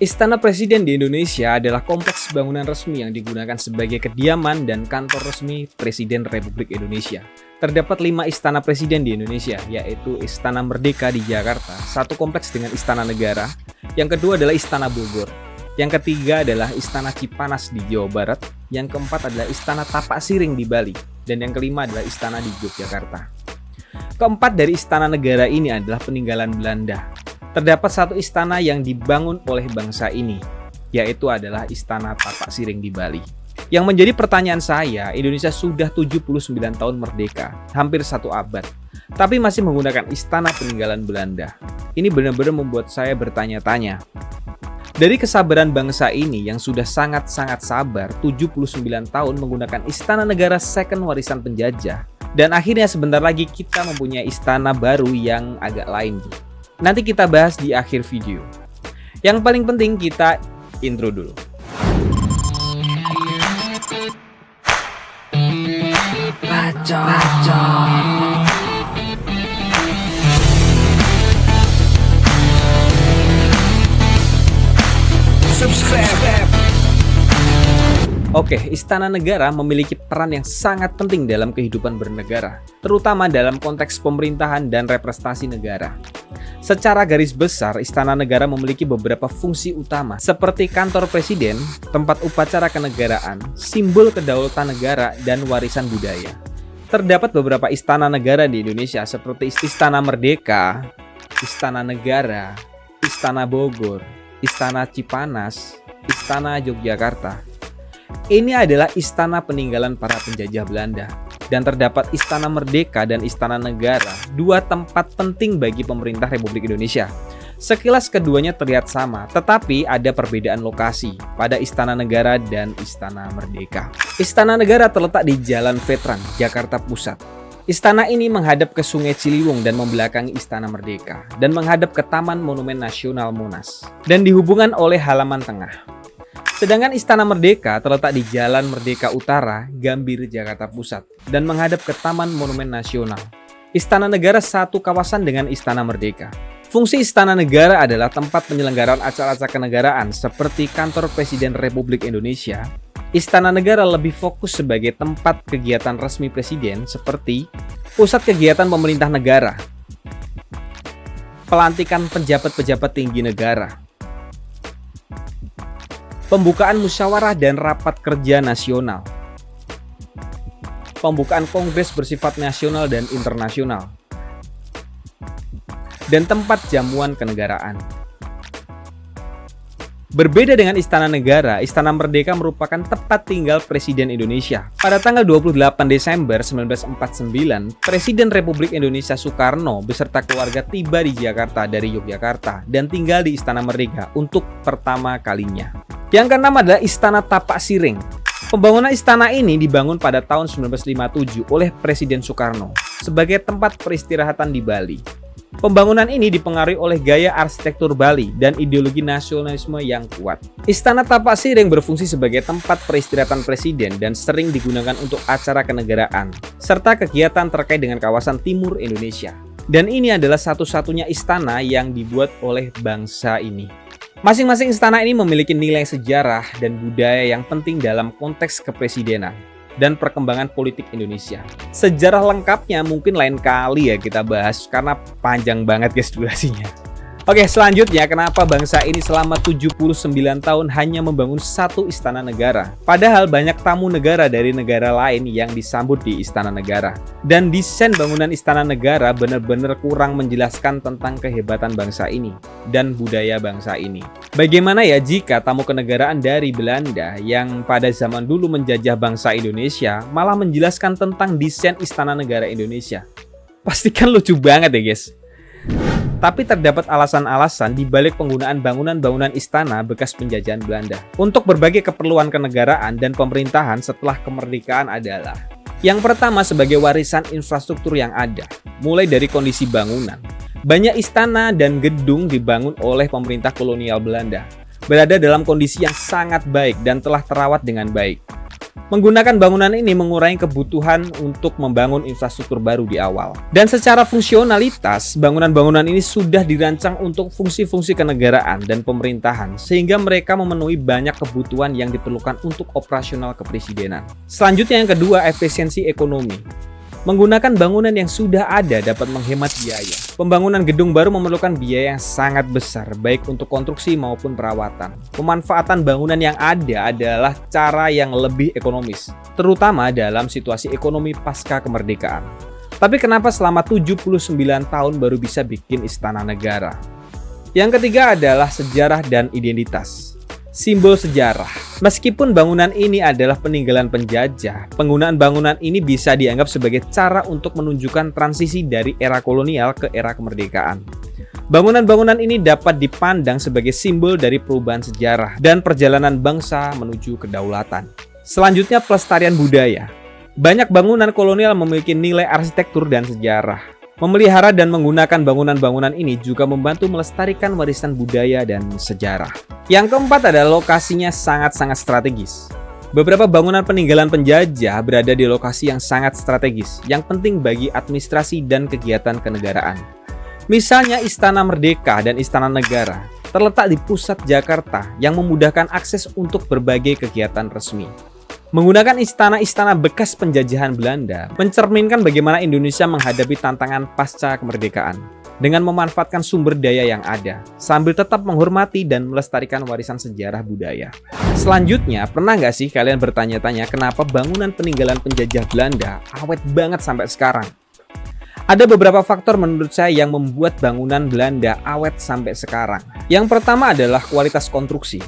Istana Presiden di Indonesia adalah kompleks bangunan resmi yang digunakan sebagai kediaman dan kantor resmi Presiden Republik Indonesia. Terdapat 5 istana presiden di Indonesia, yaitu Istana Merdeka di Jakarta, satu kompleks dengan Istana Negara, yang kedua adalah Istana Bogor, yang ketiga adalah Istana Cipanas di Jawa Barat, yang keempat adalah Istana Tapak Siring di Bali, dan yang kelima adalah Istana di Yogyakarta. Keempat dari Istana Negara ini adalah peninggalan Belanda. Terdapat satu istana yang dibangun oleh bangsa ini, yaitu adalah Istana Tapak Siring di Bali. Yang menjadi pertanyaan saya, Indonesia sudah 79 tahun merdeka, hampir 1 abad, tapi masih menggunakan istana peninggalan Belanda. Ini benar-benar membuat saya bertanya-tanya. Dari kesabaran bangsa ini yang sudah sangat-sangat sabar, 79 tahun menggunakan istana negara second warisan penjajah, dan akhirnya sebentar lagi kita mempunyai istana baru yang agak lain. Nanti kita bahas di akhir video. Yang paling penting kita intro dulu. Subscribe. Oke, Istana Negara memiliki peran yang sangat penting dalam kehidupan bernegara, terutama dalam konteks pemerintahan dan representasi negara. Secara garis besar, Istana Negara memiliki beberapa fungsi utama, seperti kantor presiden, tempat upacara kenegaraan, simbol kedaulatan negara, dan warisan budaya. Terdapat beberapa istana negara di Indonesia, seperti Istana Merdeka, Istana Negara, Istana Bogor, Istana Cipanas, Istana Yogyakarta. Ini adalah istana peninggalan para penjajah Belanda, dan terdapat Istana Merdeka dan Istana Negara, 2 tempat penting bagi pemerintah Republik Indonesia. Sekilas keduanya terlihat sama, tetapi ada perbedaan lokasi pada Istana Negara dan Istana Merdeka. Istana Negara terletak di Jalan Veteran, Jakarta Pusat. Istana ini menghadap ke Sungai Ciliwung dan membelakangi Istana Merdeka, dan menghadap ke Taman Monumen Nasional Monas, dan dihubungkan oleh halaman tengah. Sedangkan Istana Merdeka terletak di Jalan Merdeka Utara, Gambir, Jakarta Pusat, dan menghadap ke Taman Monumen Nasional. Istana Negara satu kawasan dengan Istana Merdeka. Fungsi Istana Negara adalah tempat penyelenggaraan acara-acara kenegaraan seperti Kantor Presiden Republik Indonesia. Istana Negara lebih fokus sebagai tempat kegiatan resmi Presiden seperti pusat kegiatan pemerintah negara, pelantikan pejabat-pejabat tinggi negara, pembukaan musyawarah dan rapat kerja nasional, pembukaan kongres bersifat nasional dan internasional, dan tempat jamuan kenegaraan. Berbeda dengan Istana Negara, Istana Merdeka merupakan tempat tinggal Presiden Indonesia. Pada tanggal 28 Desember 1949, Presiden Republik Indonesia Soekarno beserta keluarga tiba di Jakarta dari Yogyakarta dan tinggal di Istana Merdeka untuk pertama kalinya. Yang keenam adalah Istana Tapak Siring. Pembangunan istana ini dibangun pada tahun 1957 oleh Presiden Soekarno sebagai tempat peristirahatan di Bali. Pembangunan ini dipengaruhi oleh gaya arsitektur Bali dan ideologi nasionalisme yang kuat. Istana Tapak Siring berfungsi sebagai tempat peristirahatan presiden dan sering digunakan untuk acara kenegaraan, serta kegiatan terkait dengan kawasan timur Indonesia. Dan ini adalah satu-satunya istana yang dibuat oleh bangsa ini. Masing-masing istana ini memiliki nilai sejarah dan budaya yang penting dalam konteks kepresidenan dan perkembangan politik Indonesia. Sejarah lengkapnya mungkin lain kali ya kita bahas, karena panjang banget guys durasinya. Oke, selanjutnya kenapa bangsa ini selama 79 tahun hanya membangun satu istana negara, padahal banyak tamu negara dari negara lain yang disambut di Istana Negara. Dan desain bangunan Istana Negara benar-benar kurang menjelaskan tentang kehebatan bangsa ini dan budaya bangsa ini. Bagaimana ya jika tamu kenegaraan dari Belanda yang pada zaman dulu menjajah bangsa Indonesia malah menjelaskan tentang desain Istana Negara Indonesia? Pastikan lucu banget ya guys. Tapi terdapat alasan-alasan di balik penggunaan bangunan-bangunan istana bekas penjajahan Belanda untuk berbagai keperluan kenegaraan dan pemerintahan setelah kemerdekaan adalah: yang pertama, sebagai warisan infrastruktur yang ada, mulai dari kondisi bangunan. Banyak istana dan gedung dibangun oleh pemerintah kolonial Belanda berada dalam kondisi yang sangat baik dan telah terawat dengan baik. Menggunakan bangunan ini mengurangi kebutuhan untuk membangun infrastruktur baru di awal. Dan secara fungsionalitas, bangunan-bangunan ini sudah dirancang untuk fungsi-fungsi kenegaraan dan pemerintahan, sehingga mereka memenuhi banyak kebutuhan yang diperlukan untuk operasional kepresidenan. Selanjutnya yang kedua, efisiensi ekonomi. Menggunakan bangunan yang sudah ada dapat menghemat biaya. Pembangunan gedung baru memerlukan biaya yang sangat besar, baik untuk konstruksi maupun perawatan. Pemanfaatan bangunan yang ada adalah cara yang lebih ekonomis, terutama dalam situasi ekonomi pasca kemerdekaan. Tapi kenapa selama 79 tahun baru bisa bikin istana negara? Yang ketiga adalah sejarah dan identitas. Simbol sejarah. Meskipun bangunan ini adalah peninggalan penjajah, penggunaan bangunan ini bisa dianggap sebagai cara untuk menunjukkan transisi dari era kolonial ke era kemerdekaan. Bangunan-bangunan ini dapat dipandang sebagai simbol dari perubahan sejarah dan perjalanan bangsa menuju kedaulatan. Selanjutnya, pelestarian budaya. Banyak bangunan kolonial memiliki nilai arsitektur dan sejarah. Memelihara dan menggunakan bangunan-bangunan ini juga membantu melestarikan warisan budaya dan sejarah. Yang keempat adalah lokasinya sangat-sangat strategis. Beberapa bangunan peninggalan penjajah berada di lokasi yang sangat strategis, yang penting bagi administrasi dan kegiatan kenegaraan. Misalnya Istana Merdeka dan Istana Negara terletak di pusat Jakarta yang memudahkan akses untuk berbagai kegiatan resmi. Menggunakan istana-istana bekas penjajahan Belanda mencerminkan bagaimana Indonesia menghadapi tantangan pasca kemerdekaan dengan memanfaatkan sumber daya yang ada, sambil tetap menghormati dan melestarikan warisan sejarah budaya. Selanjutnya, pernah nggak sih kalian bertanya-tanya kenapa bangunan peninggalan penjajah Belanda awet banget sampai sekarang? Ada beberapa faktor menurut saya yang membuat bangunan Belanda awet sampai sekarang. Yang pertama adalah kualitas konstruksi.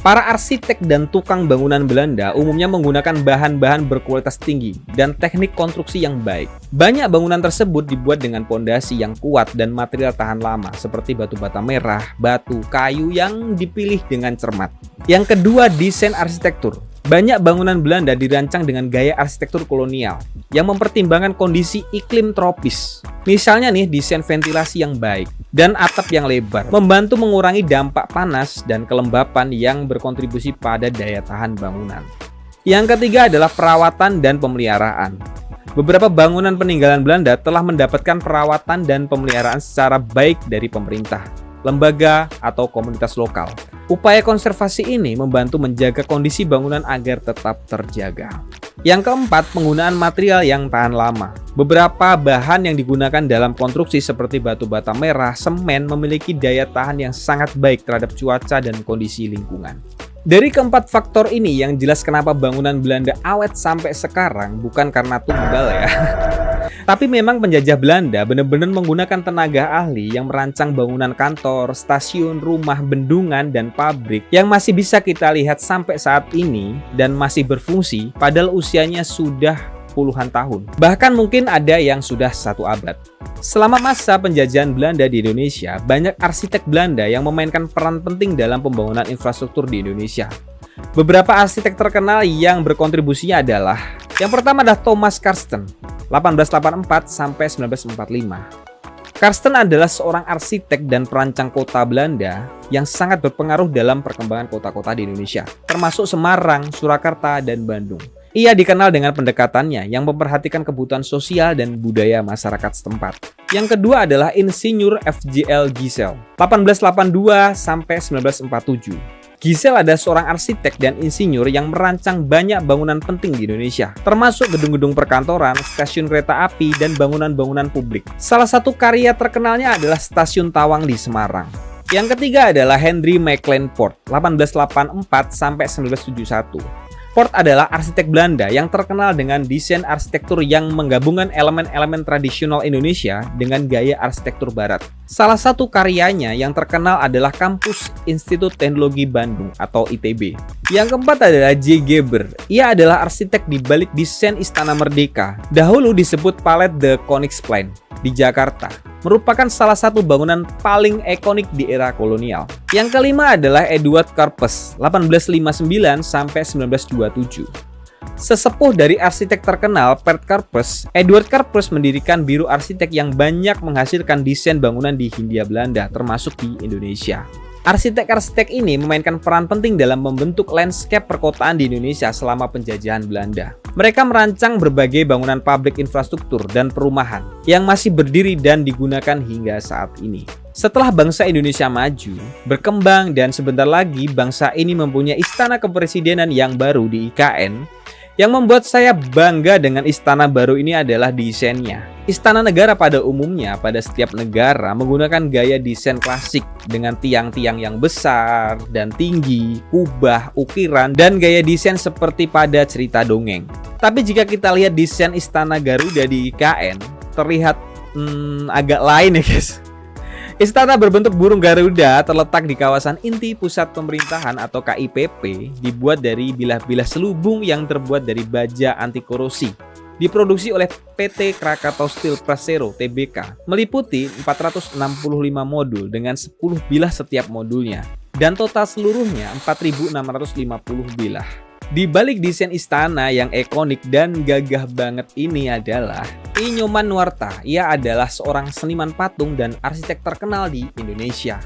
Para arsitek dan tukang bangunan Belanda umumnya menggunakan bahan-bahan berkualitas tinggi dan teknik konstruksi yang baik. Banyak bangunan tersebut dibuat dengan pondasi yang kuat dan material tahan lama seperti batu bata merah, batu, kayu yang dipilih dengan cermat. Yang kedua, desain arsitektur. Banyak bangunan Belanda dirancang dengan gaya arsitektur kolonial yang mempertimbangkan kondisi iklim tropis. Misalnya nih, desain ventilasi yang baik dan atap yang lebar membantu mengurangi dampak panas dan kelembapan yang berkontribusi pada daya tahan bangunan. Yang ketiga adalah perawatan dan pemeliharaan. Beberapa bangunan peninggalan Belanda telah mendapatkan perawatan dan pemeliharaan secara baik dari pemerintah, lembaga, atau komunitas lokal. Upaya konservasi ini membantu menjaga kondisi bangunan agar tetap terjaga. Yang keempat, penggunaan material yang tahan lama. Beberapa bahan yang digunakan dalam konstruksi seperti batu bata merah, semen memiliki daya tahan yang sangat baik terhadap cuaca dan kondisi lingkungan. Dari keempat faktor ini yang jelas kenapa bangunan Belanda awet sampai sekarang bukan karena tunggal ya. Tapi memang penjajah Belanda benar-benar menggunakan tenaga ahli yang merancang bangunan kantor, stasiun, rumah, bendungan, dan pabrik yang masih bisa kita lihat sampai saat ini dan masih berfungsi padahal usianya sudah puluhan tahun. Bahkan mungkin ada yang sudah 1 abad. Selama masa penjajahan Belanda di Indonesia, banyak arsitek Belanda yang memainkan peran penting dalam pembangunan infrastruktur di Indonesia. Beberapa arsitek terkenal yang berkontribusinya adalah yang pertama adalah Thomas Karsten, 1884 sampai 1945. Karsten adalah seorang arsitek dan perancang kota Belanda yang sangat berpengaruh dalam perkembangan kota-kota di Indonesia, termasuk Semarang, Surakarta, dan Bandung. Ia dikenal dengan pendekatannya yang memperhatikan kebutuhan sosial dan budaya masyarakat setempat. Yang kedua adalah Insinyur FJL Gisel, 1882 sampai 1947. Gisel adalah seorang arsitek dan insinyur yang merancang banyak bangunan penting di Indonesia, termasuk gedung-gedung perkantoran, stasiun kereta api, dan bangunan-bangunan publik. Salah satu karya terkenalnya adalah Stasiun Tawang di Semarang. Yang ketiga adalah Henry Maclean Port, 1884 sampai 1971. Port adalah arsitek Belanda yang terkenal dengan desain arsitektur yang menggabungkan elemen-elemen tradisional Indonesia dengan gaya arsitektur Barat. Salah satu karyanya yang terkenal adalah Kampus Institut Teknologi Bandung atau ITB. Yang keempat adalah J. Geber. Ia adalah arsitek di balik desain Istana Merdeka, dahulu disebut Palais de Koningsplein di Jakarta. Merupakan salah satu bangunan paling ikonik di era kolonial. Yang kelima adalah Edward Corpus, 1859 sampai 1927. Sesepuh dari arsitek terkenal Pert Corpus, Edward Corpus mendirikan biro arsitek yang banyak menghasilkan desain bangunan di Hindia Belanda, termasuk di Indonesia. Arsitek-arsitek ini memainkan peran penting dalam membentuk landscape perkotaan di Indonesia selama penjajahan Belanda. Mereka merancang berbagai bangunan publik infrastruktur dan perumahan yang masih berdiri dan digunakan hingga saat ini. Setelah bangsa Indonesia maju, berkembang, dan sebentar lagi bangsa ini mempunyai istana kepresidenan yang baru di IKN. Yang membuat saya bangga dengan istana baru ini adalah desainnya. Istana negara pada umumnya pada setiap negara menggunakan gaya desain klasik dengan tiang-tiang yang besar dan tinggi, kubah, ukiran, dan gaya desain seperti pada cerita dongeng. Tapi jika kita lihat desain istana Garuda di IKN, terlihat agak lain ya guys. Istana berbentuk burung Garuda terletak di kawasan inti pusat pemerintahan atau KIPP, dibuat dari bilah-bilah selubung yang terbuat dari baja anti korosi. Diproduksi oleh PT Krakatau Steel Persero Tbk, meliputi 465 modul dengan 10 bilah setiap modulnya, dan total seluruhnya 4.650 bilah. Di balik desain istana yang ikonik dan gagah banget ini adalah I Nyoman Nuarta. Ia adalah seorang seniman patung dan arsitek terkenal di Indonesia.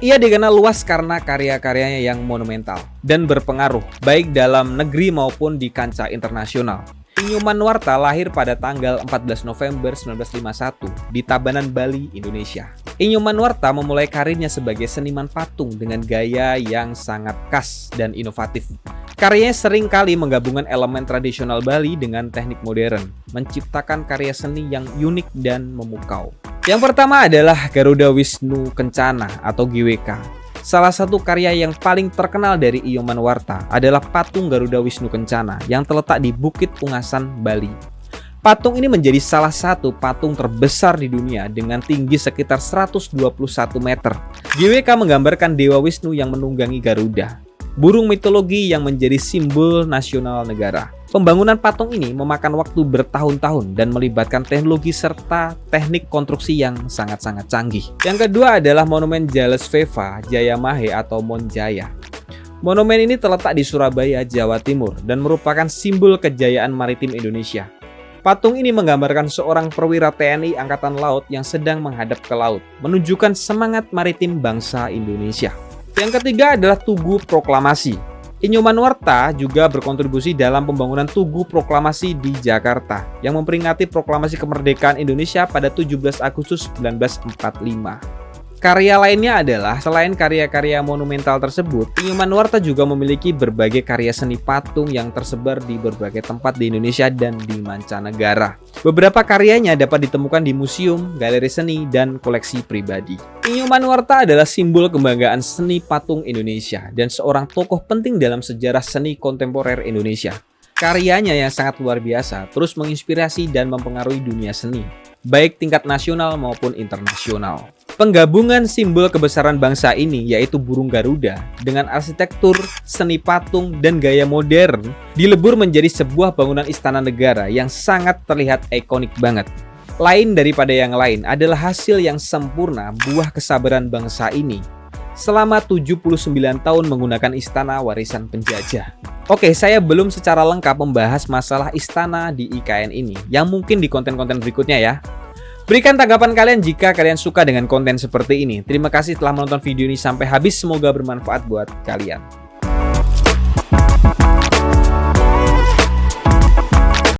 Ia dikenal luas karena karya-karyanya yang monumental dan berpengaruh baik dalam negeri maupun di kancah internasional. I Nyoman Nuarta lahir pada tanggal 14 November 1951 di Tabanan, Bali, Indonesia. I Nyoman Nuarta memulai karirnya sebagai seniman patung dengan gaya yang sangat khas dan inovatif. Karyanya sering kali menggabungkan elemen tradisional Bali dengan teknik modern, menciptakan karya seni yang unik dan memukau. Yang pertama adalah Garuda Wisnu Kencana atau GWK. Salah satu karya yang paling terkenal dari I Nyoman Nuarta adalah patung Garuda Wisnu Kencana yang terletak di Bukit Ungasan, Bali. Patung ini menjadi salah satu patung terbesar di dunia dengan tinggi sekitar 121 meter. GWK menggambarkan Dewa Wisnu yang menunggangi Garuda, burung mitologi yang menjadi simbol nasional negara. Pembangunan patung ini memakan waktu bertahun-tahun dan melibatkan teknologi serta teknik konstruksi yang sangat-sangat canggih. Yang kedua adalah Monumen Jales Veva Jaya Mahe atau Monjaya. Monumen ini terletak di Surabaya, Jawa Timur dan merupakan simbol kejayaan maritim Indonesia. Patung ini menggambarkan seorang perwira TNI Angkatan Laut yang sedang menghadap ke laut, menunjukkan semangat maritim bangsa Indonesia. Yang ketiga adalah Tugu Proklamasi. I Nyoman Nuarta juga berkontribusi dalam pembangunan Tugu Proklamasi di Jakarta yang memperingati proklamasi kemerdekaan Indonesia pada 17 Agustus 1945. Karya lainnya adalah, selain karya-karya monumental tersebut, I Nyoman Nuarta juga memiliki berbagai karya seni patung yang tersebar di berbagai tempat di Indonesia dan di mancanegara. Beberapa karyanya dapat ditemukan di museum, galeri seni, dan koleksi pribadi. I Nyoman Nuarta adalah simbol kebanggaan seni patung Indonesia dan seorang tokoh penting dalam sejarah seni kontemporer Indonesia. Karyanya yang sangat luar biasa terus menginspirasi dan mempengaruhi dunia seni, baik tingkat nasional maupun internasional. Penggabungan simbol kebesaran bangsa ini yaitu burung Garuda dengan arsitektur, seni patung, dan gaya modern dilebur menjadi sebuah bangunan istana negara yang sangat terlihat ikonik banget. Lain daripada yang lain adalah hasil yang sempurna buah kesabaran bangsa ini selama 79 tahun menggunakan istana warisan penjajah. Oke, saya belum secara lengkap membahas masalah istana di IKN ini, yang mungkin di konten-konten berikutnya ya. Berikan tanggapan kalian jika kalian suka dengan konten seperti ini. Terima kasih telah menonton video ini sampai habis, semoga bermanfaat buat kalian.